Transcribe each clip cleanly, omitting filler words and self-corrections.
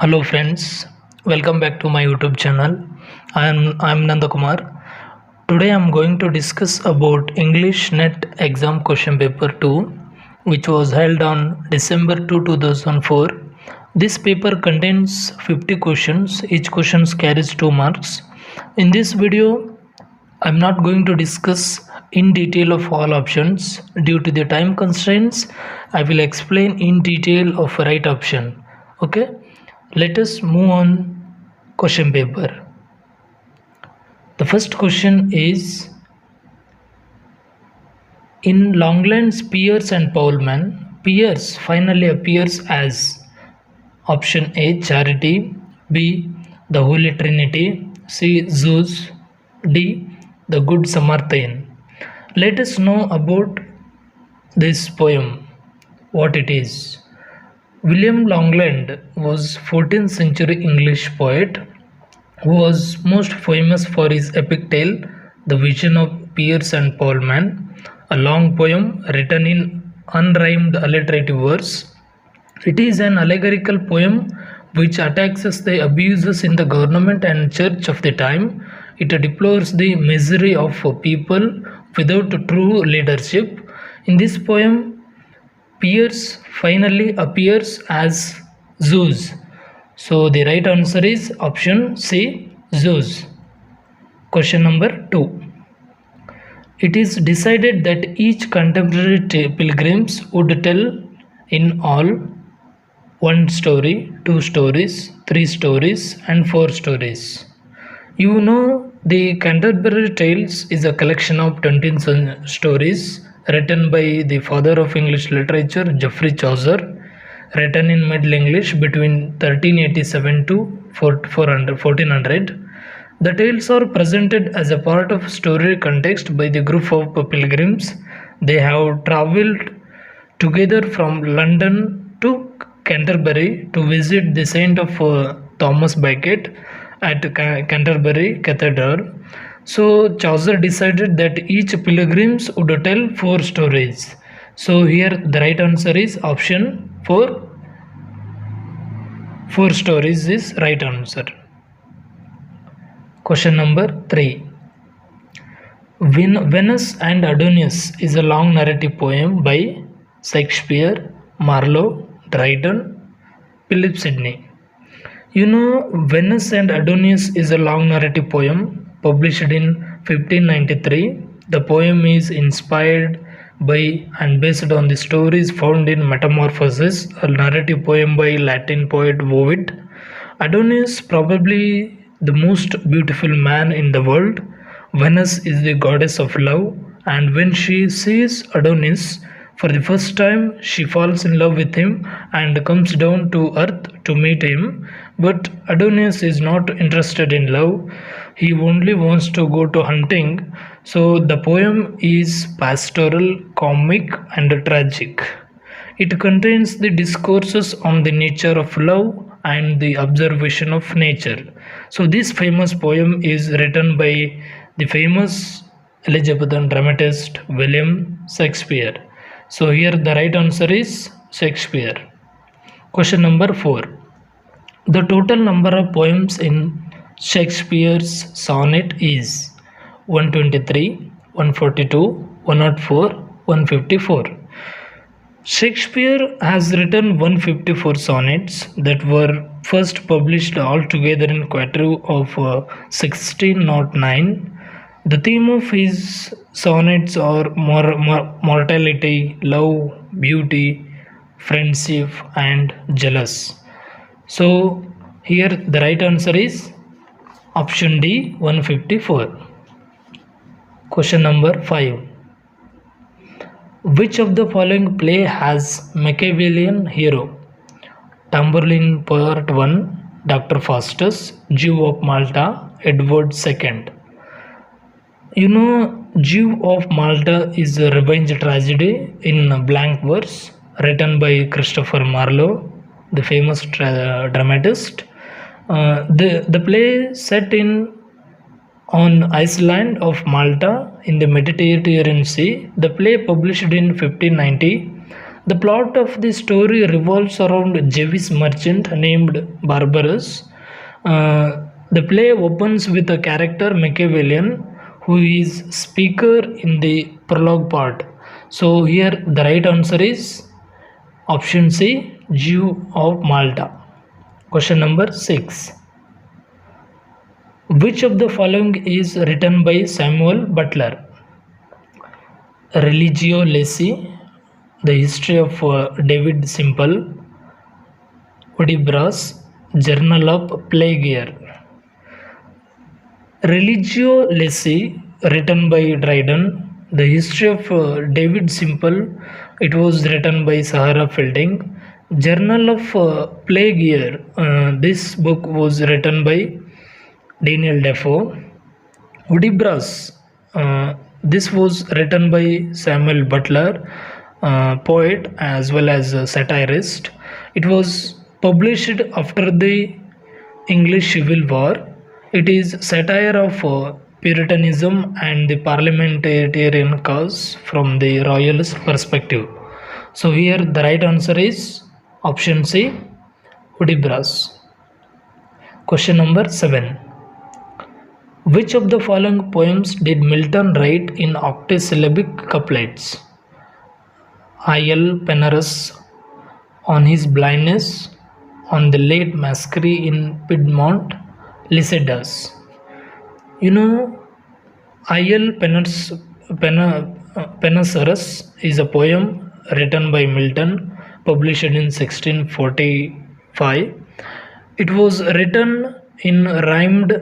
Hello friends, welcome back to my YouTube channel. I am Nandakumar. Today I am going to discuss about English Net Exam Question Paper 2, which was held on December 2, 2004. This paper contains 50 questions. Each question carries 2 marks. In this video, I'm not going to discuss in detail of all options. Due to the time constraints, I will explain in detail of right option. Okay, let us move on question paper. The first question is, in Longland's Pierce and Pullman, Pierce finally appears as option A, Charity, B, the Holy Trinity, C, Zeus, D, the Good Samaritan. Let us know about this poem, what it is. William Longland was 14th century English poet who was most famous for his epic tale, The Vision of Pierce and Pullman, a long poem written in unrhymed alliterative verse. It is an allegorical poem which attacks the abuses in the government and church of the time. It deplores the misery of people without true leadership. In this poem, Pierce finally appears as Zeus. So the right answer is option C, Zeus. Question number 2. It is decided that each contemporary pilgrims would tell in all 1 story, 2 stories, 3 stories and 4 stories. You know, the Canterbury Tales is a collection of 20 stories written by the father of English literature, Geoffrey Chaucer, written in Middle English between 1387 to 1400. The tales are presented as a part of story context by the group of pilgrims. They have travelled together from London to Canterbury to visit the saint of Thomas Becket at Canterbury Cathedral. So Chaucer decided that each pilgrims would tell 4 stories. So here the right answer is option 4. 4 stories is right answer. Question number 3. Venus and Adonis is a long narrative poem by Shakespeare, Marlowe, Dryden, Philip Sidney. You know, Venus and Adonis is a long narrative poem published in 1593. The poem is inspired by and based on the stories found in Metamorphoses, a narrative poem by Latin poet Ovid. Adonis, probably the most beautiful man in the world. Venus is the goddess of love, and when she sees Adonis for the first time, she falls in love with him and comes down to earth to meet him. But Adonis is not interested in love, he only wants to go to hunting. So the poem is pastoral, comic, and tragic. It contains the discourses on the nature of love and the observation of nature. So this famous poem is written by the famous Elizabethan dramatist William Shakespeare. So here the right answer is Shakespeare. Question number 4. The total number of poems in Shakespeare's sonnet is 123, 142, 104, 154. Shakespeare has written 154 sonnets that were first published altogether in quarto of 1609. The theme of his sonnets are mortality, love, beauty, friendship, and jealous. So here the right answer is option D, 154. Question number 5. Which of the following play has Machiavellian hero? Tamburlaine Part 1, Dr. Faustus, Jew of Malta, Edward II. You know, Jew of Malta is a revenge tragedy in blank verse written by Christopher Marlowe, the famous dramatist. The play set on Iceland of Malta in the Mediterranean Sea. The play published in 1590. The plot of the story revolves around a Jewish merchant named Barbarus. The play opens with a character Machiavellian who is speaker in the prologue part. So here the right answer is option C, Jew of Malta. Question number 6. Which of the following is written by Samuel Butler? Religio Leci, The History of David Simple, Hudibras, Journal of Plague Year. Religio Leci, written by Dryden. The History of David Simple, it was written by Sahara Fielding. Journal of Plague Year, this book was written by Daniel Defoe. Hudibras, this was written by Samuel Butler, poet as well as a satirist. It was published after the English Civil War. It is satire of Puritanism and the parliamentarian cause from the royalist perspective. So here the right answer is option C, Hudibras. Question number 7. Which of the following poems did Milton write in octasyllabic couplets? I.L. Penarus, On His Blindness, On the Late Masquerade in Piedmont, Lycidas. You know, I.L. Penasaurus is a poem written by Milton, published in 1645. It was written in rhymed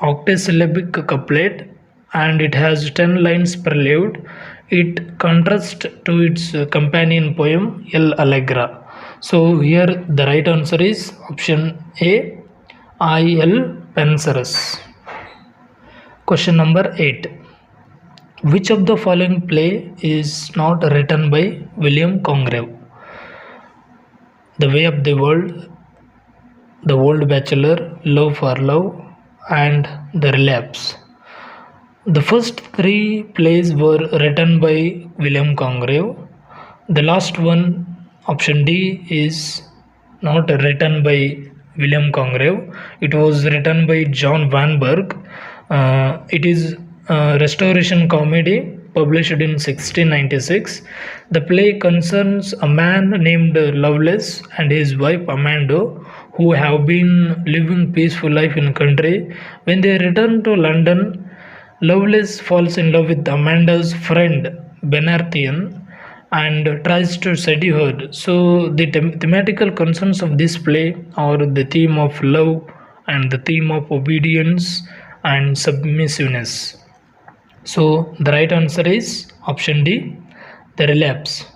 octasyllabic couplet and it has 10 lines prelude. It contrasts to its companion poem El Allegra. So here the right answer is option A, I.L. Penasaurus. Question number 8. Which of the following play is not written by William Congreve? The Way of the World, The Old Bachelor, Love for Love, and The Relapse. The first 3 plays were written by William Congreve. The last one, option D, is not written by William Congreve. It was written by John Vanberg. It is a restoration comedy published in 1696. The play concerns a man named Lovelace and his wife Amanda, who have been living peaceful life in country. When they return to London, Lovelace falls in love with Amanda's friend Benarthian and tries to seduce her. So the thematical concerns of this play are the theme of love and the theme of obedience and submissiveness. So the right answer is option D, The Relapse.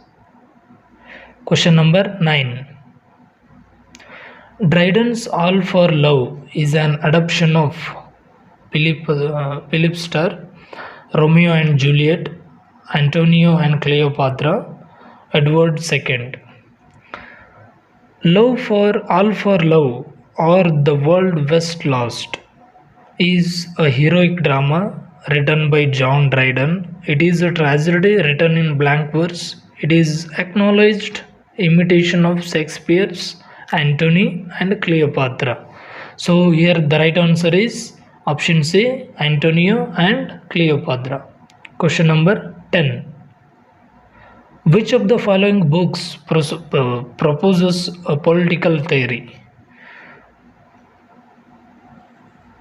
Question number 9. Dryden's All for Love is an adaptation of Philip Starr, Romeo and Juliet, Antonio and Cleopatra, Edward II. Love for All for Love or The World Best Lost is a heroic drama written by John Dryden. It is a tragedy written in blank verse. It is acknowledged imitation of Shakespeare's Antony and Cleopatra. So here the right answer is option C, Antonio and Cleopatra. Question number 10. Which of the following books proposes a political theory?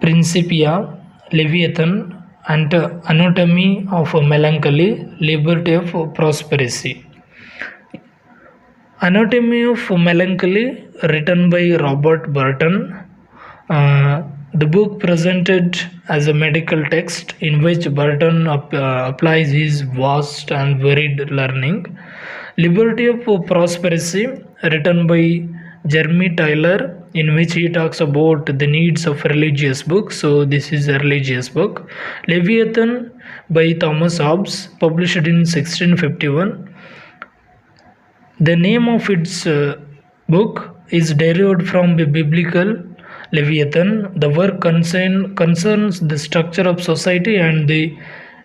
Principia, Leviathan, and Anatomy of Melancholy, Liberty of Prosperity. Anatomy of Melancholy, written by Robert Burton. The book presented as a medical text in which Burton applies his vast and varied learning. Liberty of Prosperity, written by Jeremy Tyler, in which he talks about the needs of religious books. So this is a religious book. Leviathan by Thomas Hobbes, published in 1651. The name of its book is derived from the biblical Leviathan. The work concerns the structure of society and the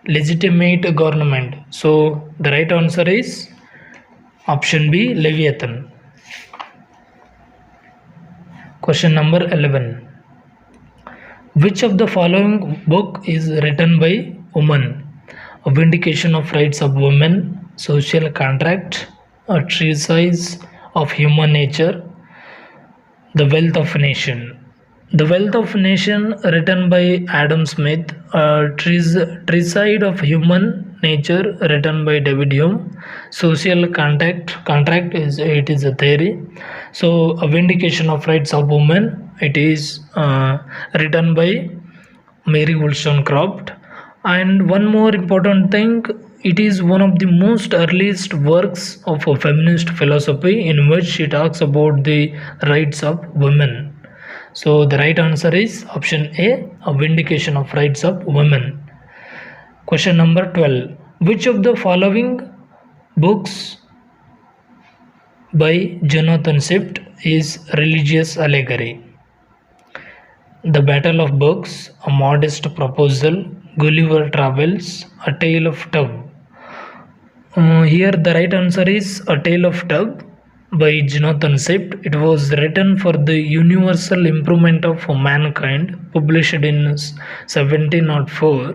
legitimate government. So the right answer is Option B, Leviathan. Question number 11. Which of the following book is written by woman? A Vindication of Rights of Women, Social Contract, A Treatise of Human Nature, The Wealth of a Nation. The Wealth of a Nation, written by Adam Smith, A Treatise of Human Nature, written by David Hume, Social Contract is a theory. So, A Vindication of Rights of Women, it is written by Mary Wollstonecraft. And one more important thing, it is one of the most earliest works of a feminist philosophy in which she talks about the rights of women. So the right answer is option A, Vindication of Rights of Women. Question number 12. Which of the following books by Jonathan Swift is religious allegory? The Battle of Books, A Modest Proposal, Gulliver Travels, A Tale of Tub. Here the right answer is A Tale of Tub by Jonathan Swift. It was written for the universal improvement of mankind, published in 1704.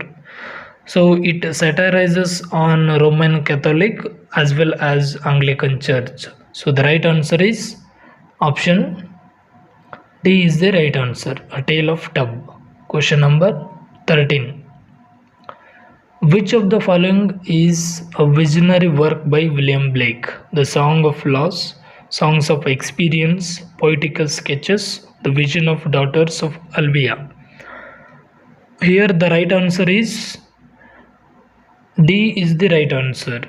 So it satirizes on Roman Catholic as well as Anglican Church. So the right answer is option D is the right answer, A Tale of Tub. Question number 13. Which of the following is a visionary work by William Blake? The Song of Laws, Songs of Experience, Poetical Sketches, The Vision of Daughters of Albion. Here the right answer is D is the right answer.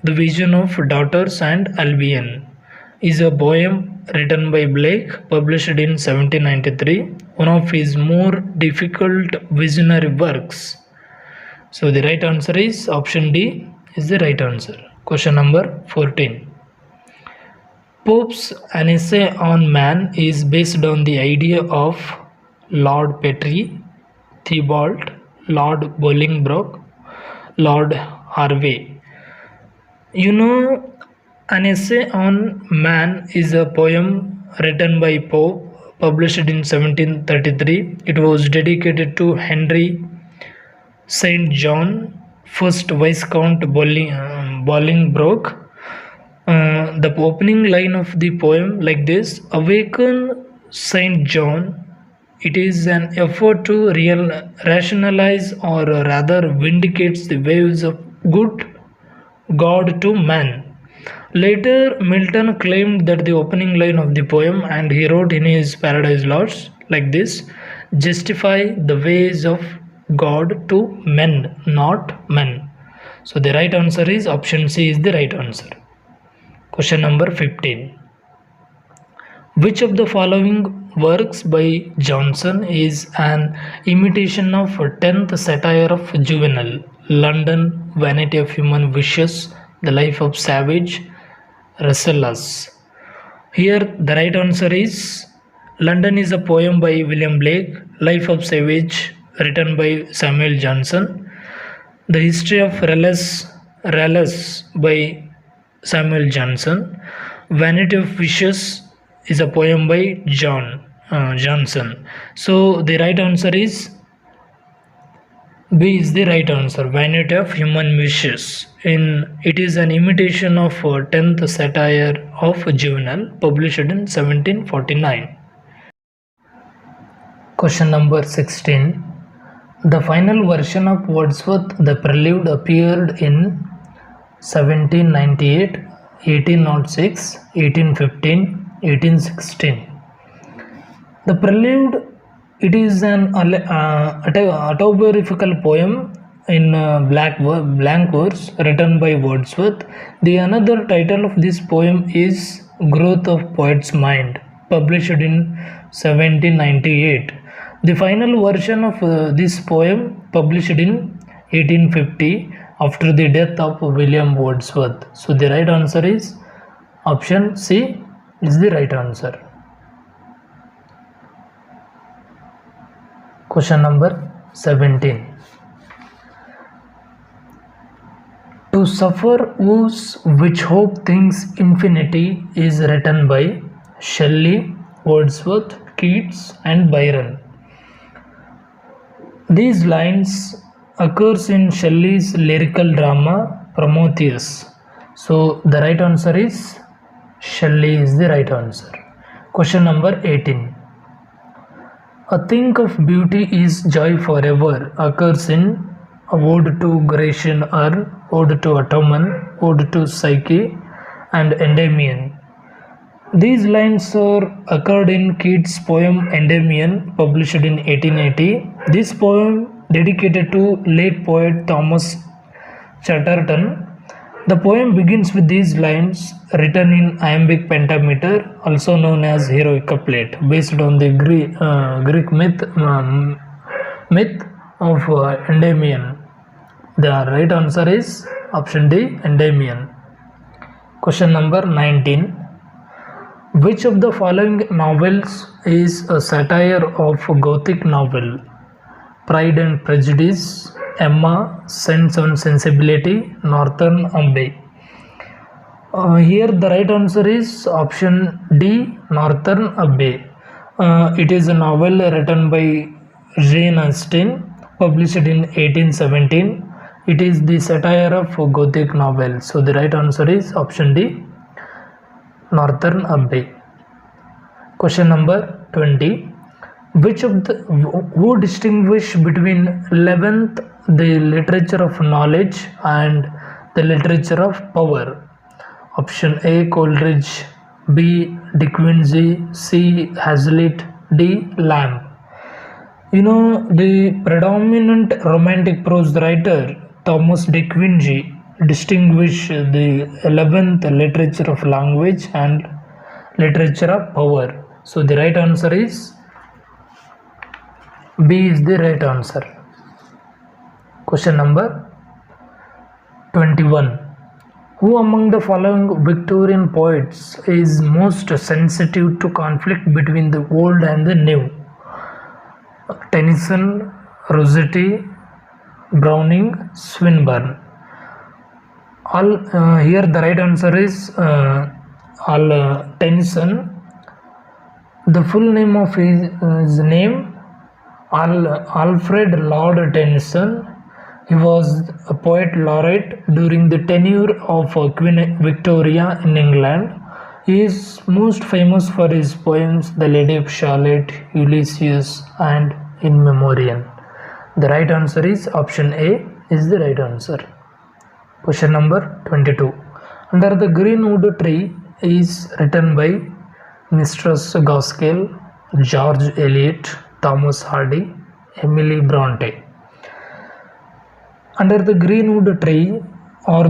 The Vision of Daughters and Albion is a poem written by Blake, published in 1793, one of his more difficult visionary works. So the right answer is option D is the right answer. Question number 14. Pope's An Essay on Man is based on the idea of Lord Petrie, Theobald, Lord Bolingbroke, Lord Harvey. An Essay on Man is a poem written by Pope, published in 1733. It was dedicated to Henry St. John, first Viscount Bolingbroke. The opening line of the poem like this: Awaken St. John. It is an effort to rationalize or rather vindicates the ways of good God to man. Later, Milton claimed that the opening line of the poem, and he wrote in his Paradise Lost like this: justify the ways of God to men, not men. So the right answer is option C is the right answer. Question number 15. Which of the following works by Johnson is an imitation of 10th satire of Juvenal? London, Vanity of Human Wishes, The Life of Savage, Rasselas. Here the right answer is London is a poem by William Blake, Life of Savage written by Samuel Johnson, The History of Raleigh by Samuel Johnson, Vanity of Wishes is a poem by Johnson. So the right answer is B is the right answer, Vanity of Human Wishes. It is an imitation of 10th satire of Juvenal, published in 1749. Question number 16. The final version of Wordsworth, The Prelude, appeared in 1798, 1806, 1815, 1816. The Prelude, it is an autobiographical poem in blank verse written by Wordsworth. The another title of this poem is Growth of Poet's Mind, published in 1798. The final version of this poem published in 1850 after the death of William Wordsworth. So the right answer is option C is the right answer. Question number 17. To To Suffer Whose Which Hope Thinks Infinity is written by Shelley, Wordsworth, Keats, and Byron. These lines occurs in Shelley's lyrical drama Prometheus. So the right answer is Shelley is the right answer. Question number 18. A thing of beauty is joy forever occurs in Ode to Grecian Ur, Ode to Ottoman, Ode to Psyche, and Endymion. These lines are occurred in Keats' poem Endymion, published in 1880. This poem dedicated to late poet Thomas Chatterton. The poem begins with these lines written in iambic pentameter, also known as heroic couplet, based on the Greek myth of Endymion. The right answer is option D, Endymion. Question number 19. Which of the following novels is a satire of Gothic novel? Pride and Prejudice, Emma, Sense and Sensibility, Northern Abbey. Here the right answer is option D, Northern Abbey. It is a novel written by Jane Austen, published in 1817. It is the satire of Gothic novel. So the right answer is option D, Northern Abbey. Question number 20. Who distinguish between 11th, the literature of knowledge, and the literature of power? Option A, Coleridge, B, De Quincey, C, Hazlitt, D, Lamb. The predominant romantic prose writer Thomas De Quincey distinguished the 11th literature of language and literature of power. So the right answer is B is the right answer. Question number 21. Who among the following Victorian poets is most sensitive to conflict between the old and the new? Tennyson, Rossetti, Browning, Swinburne. Here the right answer is Tennyson. The full name of his name Alfred Lord Tennyson. He was a poet laureate during the tenure of Queen Victoria in England. He is most famous for his poems The Lady of Shalott, Ulysses, and In Memoriam. The right answer is option A is the right answer. Question number 22. Under the Greenwood Tree is written by Mistress Gaskell, George Eliot, Thomas Hardy, Emily Bronte. Under the Greenwood Tree, or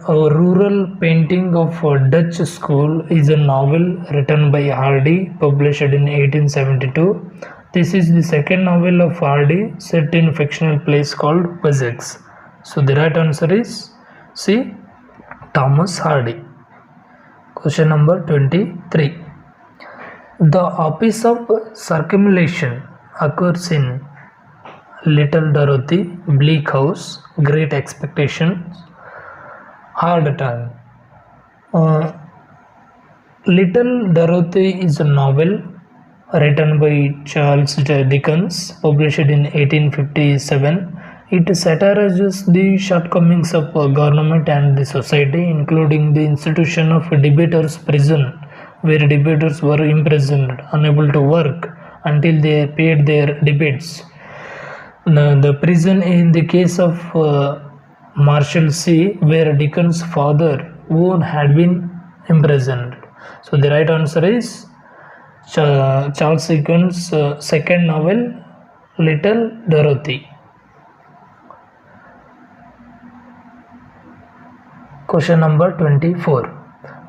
a rural painting of a Dutch school, is a novel written by Hardy, published in 1872. This is the second novel of Hardy, set in a fictional place called Wessex. So the right answer is C, Thomas Hardy. Question number 23. The office of circumambulation occurs in Little Dorothy, Bleak House, Great Expectations, Hard Time. Little Dorothy is a novel written by Charles Dickens, published in 1857. It satirizes the shortcomings of government and the society, including the institution of debaters' prison, where debaters were imprisoned, unable to work until they paid their debates. The prison in the case of Marshalsea, where Dickens' father Owen had been imprisoned. So the right answer is Charles Dickens' second novel, Little Dorothy. Question number 24.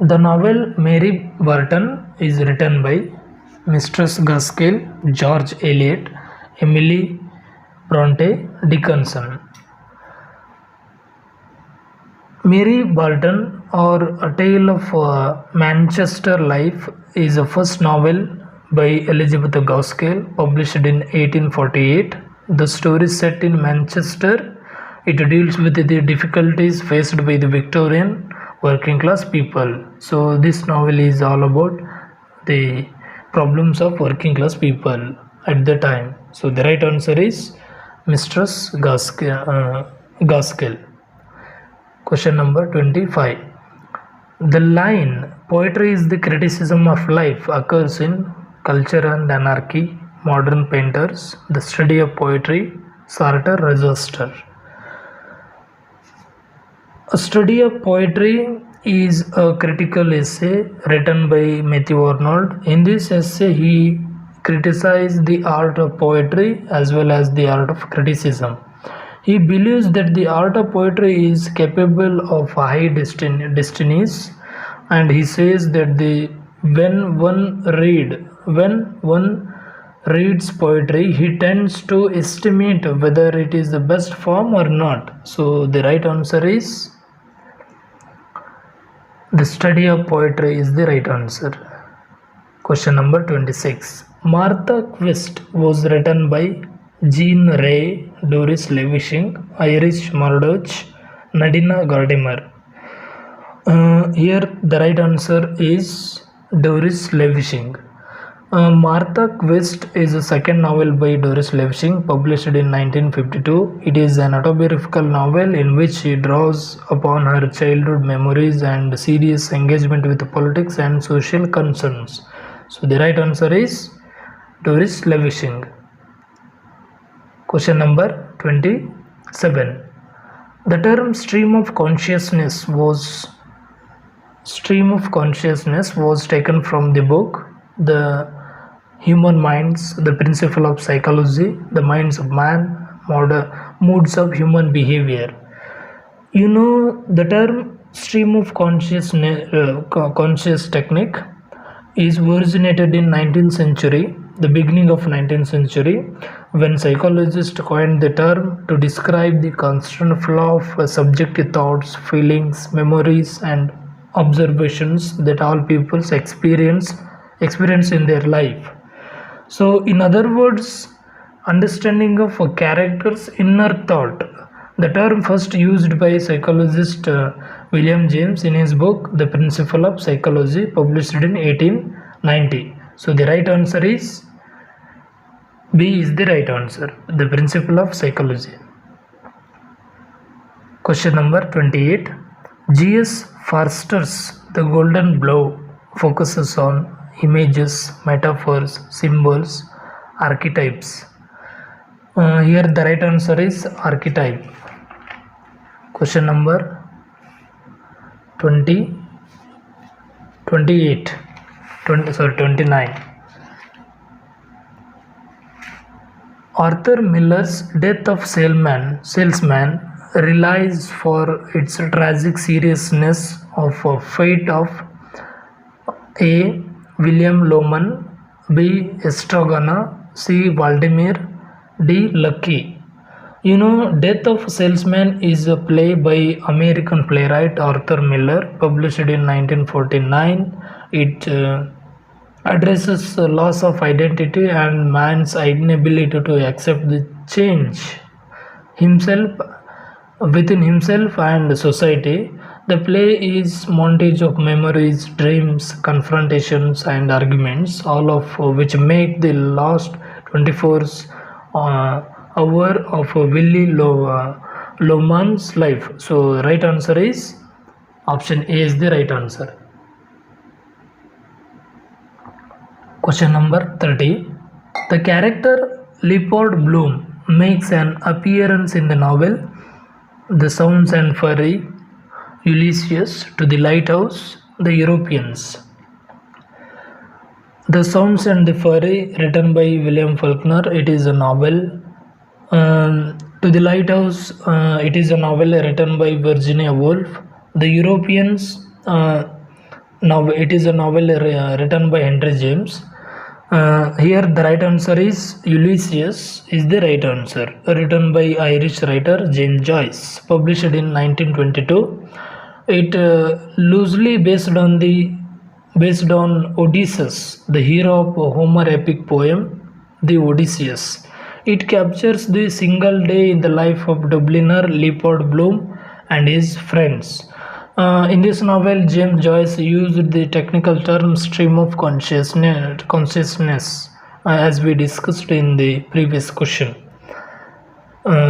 The novel Mary Burton is written by Mistress Gaskell, George Eliot, Emily Bronte, Dickinson. Mary Burton, or A Tale of Manchester Life, is the first novel by Elizabeth Gaskell, published in 1848. The story is set in Manchester It deals with the difficulties faced by the Victorian working class people. So this novel is all about the problems of working class people at the time. So the right answer is Mistress Gaskell. Question number 25. The line poetry is the criticism of life occurs in Culture and Anarchy, Modern Painters, The Study of Poetry, Sartor Resarster. A study of poetry is a critical essay written by Matthew Arnold. In this essay, he criticized the art of poetry as well as the art of criticism. He believes that the art of poetry is capable of high destinies, and he says that when one reads poetry, he tends to estimate whether it is the best form or not. So the right answer is the study of poetry is the right answer. Question number 26. Martha Quest was written by Jean Ray, Doris Levishing, Irish Murdoch, Nadina Gordimer. Here the right answer is Doris Levishing. Martha Quest is a second novel by Doris Levishing, published in 1952. It is an autobiographical novel in which she draws upon her childhood memories and serious engagement with politics and social concerns. So the right answer is Doris Levishing. Question number 27. The term stream of consciousness was taken from the book The Human Minds, The Principle of Psychology, The Minds of Man, Moods of Human Behavior. You know, the term stream of conscious technique is originated in 19th century, the beginning of 19th century, when psychologists coined the term to describe the constant flow of subjective thoughts, feelings, memories, and observations that all peoples experience in their life. So in other words, understanding of a character's inner thought. The term first used by psychologist William James in his book The Principle of Psychology, published in 1890. So the right answer is B is the right answer, The Principle of Psychology. Question number 28. G.S. Forster's The Golden Bough focuses on images, metaphors, symbols, archetypes. Here the right answer is archetype. Question number 29. Arthur Miller's Death of Salesman relies for its tragic seriousness of a fate of A. William Loman, B. Estrogana, C. Valdemir, D. Lucky. You know, Death of Salesman is a play by American playwright Arthur Miller, published in 1949. It addresses the loss of identity and man's inability to accept the change within himself and society. The play is montage of memories, dreams, confrontations, and arguments, all of which make the last 24 hour of Willie Loman's life. So right answer is option A is the right answer. Question number 30. The character Leopold Bloom makes an appearance in the novel The Sounds and Fury, Ulysses, To the Lighthouse, The Europeans. The Sounds and the Fury, written by William Faulkner, it is a novel. To the Lighthouse, it is a novel written by Virginia Woolf. The Europeans, it is a novel written by Henry James. Here the right answer is Ulysses is the right answer, written by Irish writer James Joyce, published in 1922. It loosely based on Odysseus, the hero of Homer epic poem, the Odysseus. It captures the single day in the life of Dubliner Leopold Bloom and his friends. In this novel, James Joyce used the technical term stream of consciousness as we discussed in the previous question.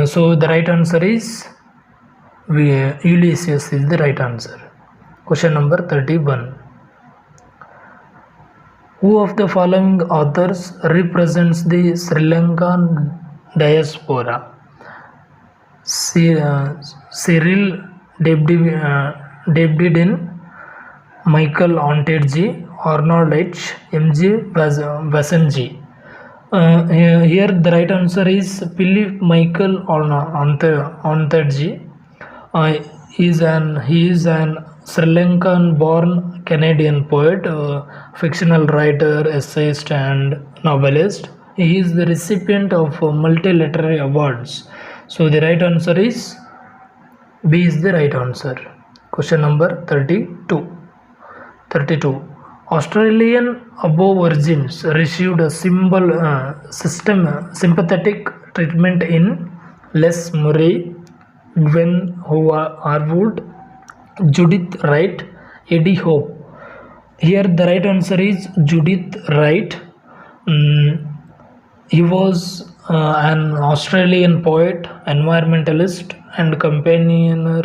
So the right answer is Ulysses is the right answer. Question number 31. Who of the following authors represents the Sri Lankan diaspora? Cyril Debdin, Michael Ontegji, Arnold H. M.G. Vasanji. Here the right answer is Philip Michael Ontegji. He is an Sri Lankan born Canadian poet, fictional writer, essayist and novelist. He is the recipient of multi literary awards. So the right answer is B is the right answer. Question number 32. Australian Aborigines received a sympathetic treatment in Les Murray, Gwen Harwood, Judith Wright, Eddie Hope. Here the right answer is Judith Wright. He was an Australian poet, environmentalist, and campaigner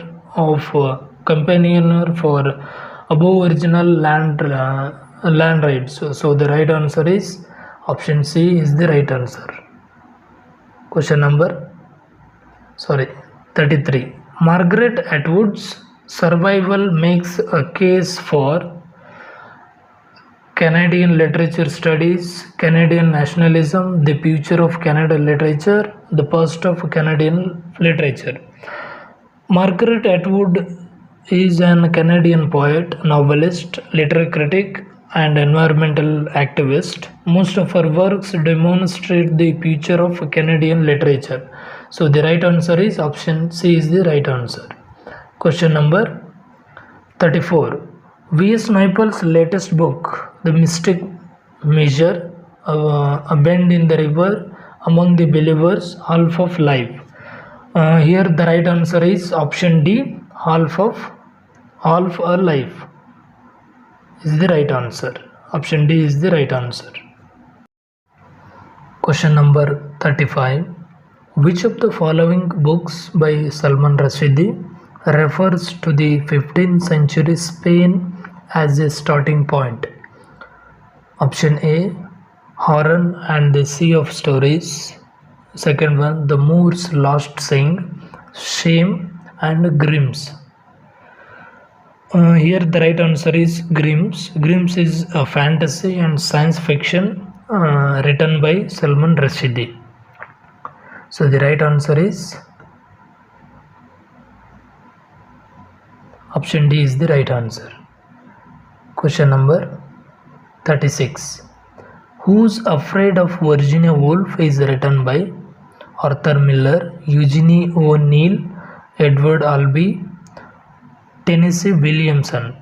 for Aboriginal land rights. So the right answer is option C is the right answer. Question number 33. Margaret Atwood's survival makes a case for Canadian literature studies, Canadian nationalism, the future of Canadian literature, the past of Canadian literature. Margaret Atwood is an Canadian poet, novelist, literary critic, and environmental activist. Most of her works demonstrate the future of Canadian literature. So the right answer is option C is the right answer. Question number 34. V.S. Naipaul's latest book, The Mystic Measure, A Bend in the River, Among the Believers, Half of Life. Here the right answer is option D, half a life is the right answer. Option D is the right answer. Question number 35. Which of the following books by Salman Rushdie refers to the 15th century Spain as a starting point? Option A, Horan and the Sea of Stories. Second one, The Moor's Last Saying, Shame and Grimm's. Here the right answer is Grimm's. Grimm's is a fantasy and science fiction written by Salman Rushdie. So the right answer is option D is the right answer. Question number 36. Who's Afraid of Virginia Woolf is written by Arthur Miller, Eugenie O'Neill, Edward Albee, Tennessee Williamson.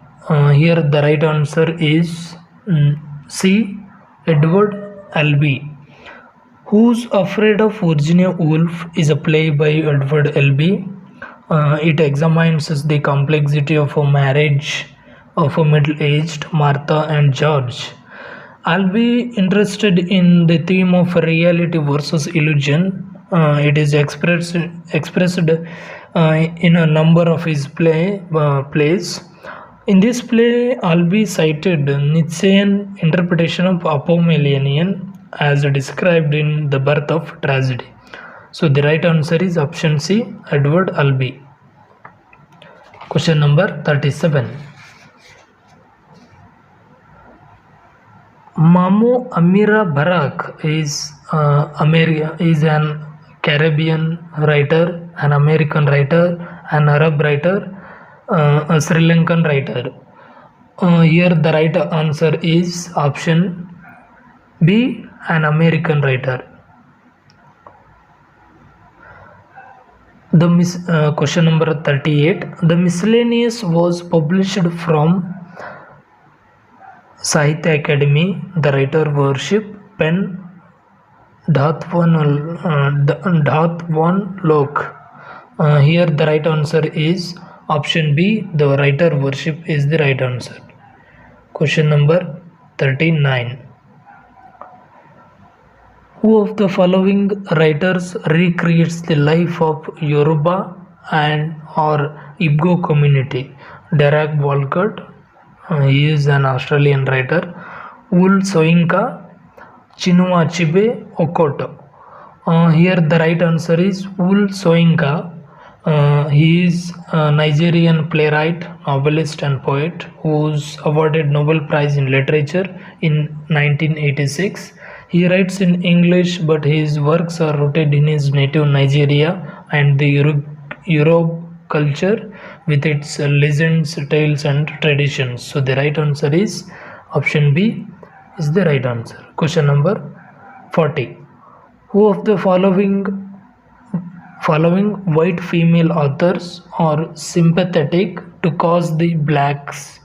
Here the right answer is C, Edward Albee. Who's Afraid of Virginia Woolf is a play by Edward Albee. It examines the complexity of a marriage of a middle-aged Martha and George. Albee interested in the theme of reality versus illusion. It is expressed in a number of his plays. In this play, Albee cited Nietzschean interpretation of Apollonian as described in The Birth of Tragedy. So the right answer is option C, Edward Albee. Question number 37. Mamu Amira Barak is an Caribbean writer, an American writer, an Arab writer, a Sri Lankan writer. Here the right answer is option B, an American writer. Question number 38. The Miscellaneous was published from Sahitya Academy, The Writer Worship, Pen, Dhathwan Lok. Here the right answer is option B. The writer worship is the right answer. Question number 39. Who of the following writers recreates the life of Yoruba and or Igbo community? Derek Walcott, he is an Australian writer. Ul Soyinka, Chinua Achebe, Okoto. Here the right answer is Ul Soyinka. He is a Nigerian playwright, novelist, and poet who was awarded Nobel Prize in Literature in 1986. He writes in English, but his works are rooted in his native Nigeria and the Europe culture with its legends, tales, and traditions. So the right answer is option B is the right answer. Question number 40. Who of the following white female authors are sympathetic to cause the blacks?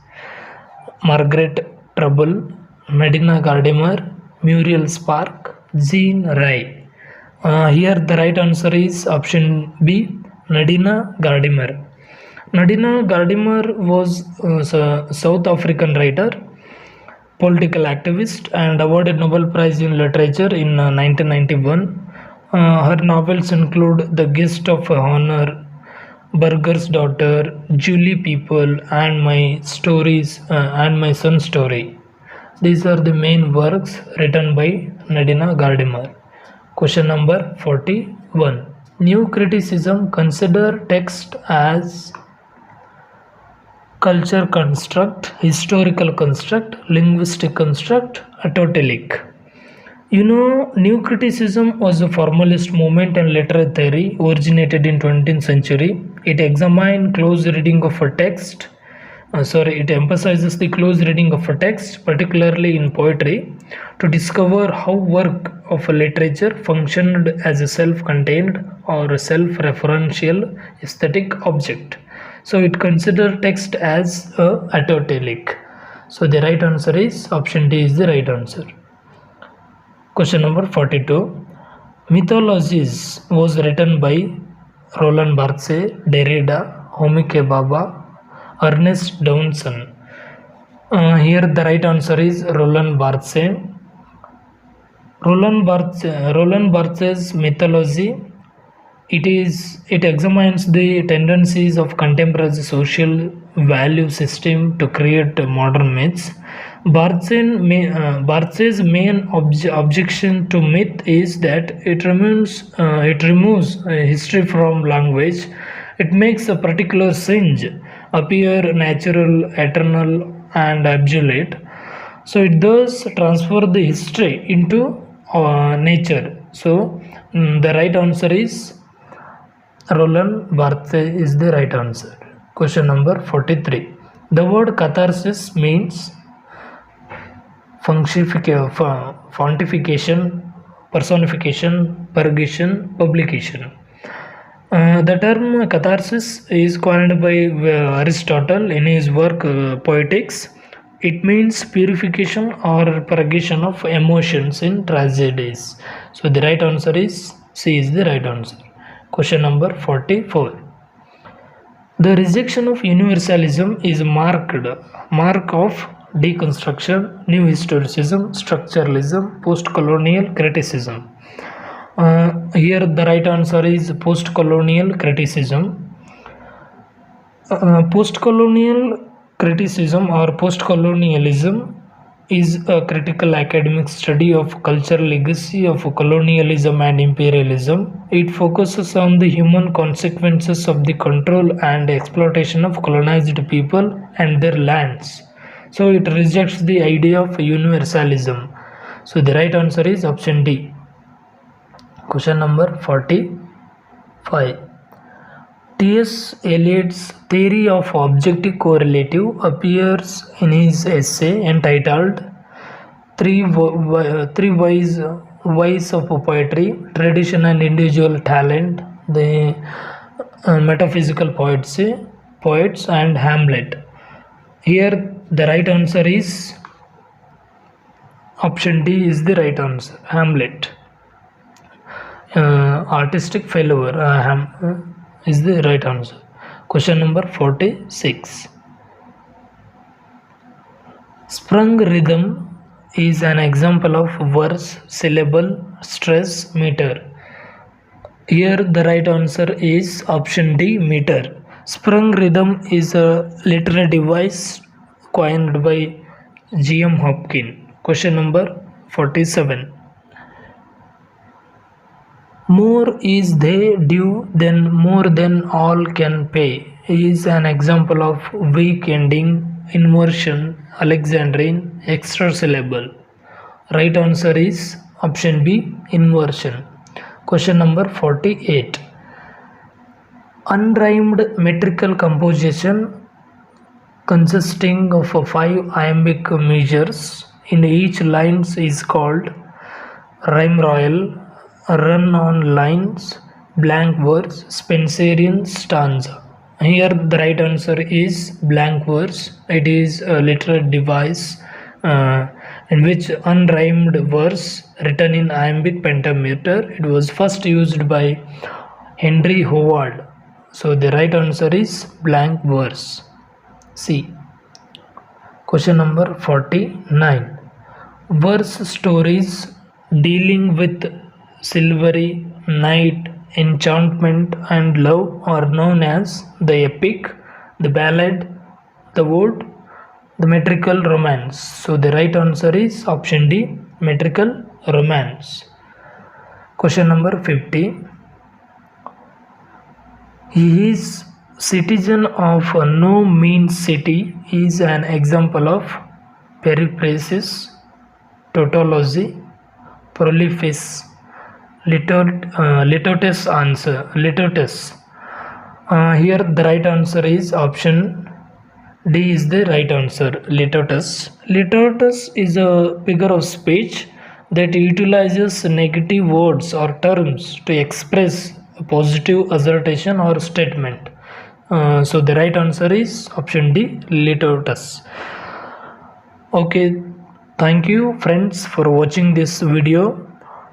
Margaret Trouble, Medina Gardimer, Muriel Spark, Jean Rai. Here the right answer is option B, Nadina Gardimer. Nadina Gardimer was a South African writer, political activist, and awarded Nobel Prize in Literature in 1991. Her novels include The Guest of Honor, Burger's Daughter, Julie People, and My Son's Story. These are the main works written by Nadina Gardimer. Question number 41. New criticism consider text as culture construct, historical construct, linguistic construct, autotelic. New criticism was a formalist movement in literary theory originated in 20th century. It examined close reading of a text. It emphasizes the close reading of a text, particularly in poetry, to discover how work of a literature functioned as a self-contained or a self-referential aesthetic object. So it considered text as a autotelic. So the right answer is option D is the right answer. Question number 42. Mythologies was written by Roland Barthes, Derrida, Homike Baba, Ernest Dowson. Here the right answer is Roland Barthes. Roland Barthes' mythology. It examines the tendencies of contemporary social value system to create modern myths. Barthes' main objection to myth is that it removes history from language. It makes a particular singe appear natural, eternal, and absolute. So it does transfer the history into nature. So the right answer is Roland Barthes is the right answer. Question number 43. The word catharsis means fontification, personification, purgation, publication. The term catharsis is coined by Aristotle in his work Poetics. It means purification or purgation of emotions in tragedies. So the right answer is C is the right answer. Question number 44. The rejection of universalism is mark of deconstruction, new historicism, structuralism, post-colonial criticism. Here the right answer is post-colonial criticism. Post-colonial criticism or post-colonialism is a critical academic study of cultural legacy of colonialism and imperialism. It focuses on the human consequences of the control and exploitation of colonized people and their lands. So it rejects the idea of universalism. So the right answer is option D. Question number 45. T.S. Eliot's theory of objective correlative appears in his essay entitled Three Whys of Poetry, Tradition and Individual Talent, the Metaphysical Poets and Hamlet. Here the right answer is option D is the right answer, Hamlet. Artistic failure is the right answer. Question number 46. Sprung rhythm is an example of verse, syllable, stress, meter. Here the right answer is option D, meter. Sprung rhythm is a literary device coined by G.M. Hopkins. Question number 47. More is they due than more than all can pay is an example of weak ending, inversion, Alexandrine, extra syllable. Right answer is option B, inversion. Question number 48. Unrhymed metrical composition consisting of 5 iambic measures in each line is called rhyme royal, run on lines, blank verse, Spencerian stanza. Here the right answer is blank verse. It is a literary device in which unrhymed verse written in iambic pentameter. It was first used by Henry Howard. So the right answer is blank verse. C. Question number 49. Verse stories dealing with silvery night, enchantment, and love are known as the epic, the ballad, the ode, the metrical romance. So the right answer is option D, metrical romance. Question number 50. He is citizen of no mean city is an example of periphrasis, tautology, prolifice, litotes answer. Litotes. Here the right answer is option D is the right answer. Litotes. Litotes is a figure of speech that utilizes negative words or terms to express a positive assertion or statement. So the right answer is option D, litotes. Okay, thank you friends for watching this video.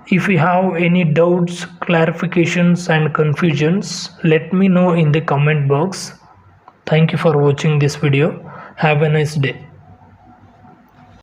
If you have any doubts, clarifications and confusions, let me know in the comment box. Thank you for watching this video. Have a nice day.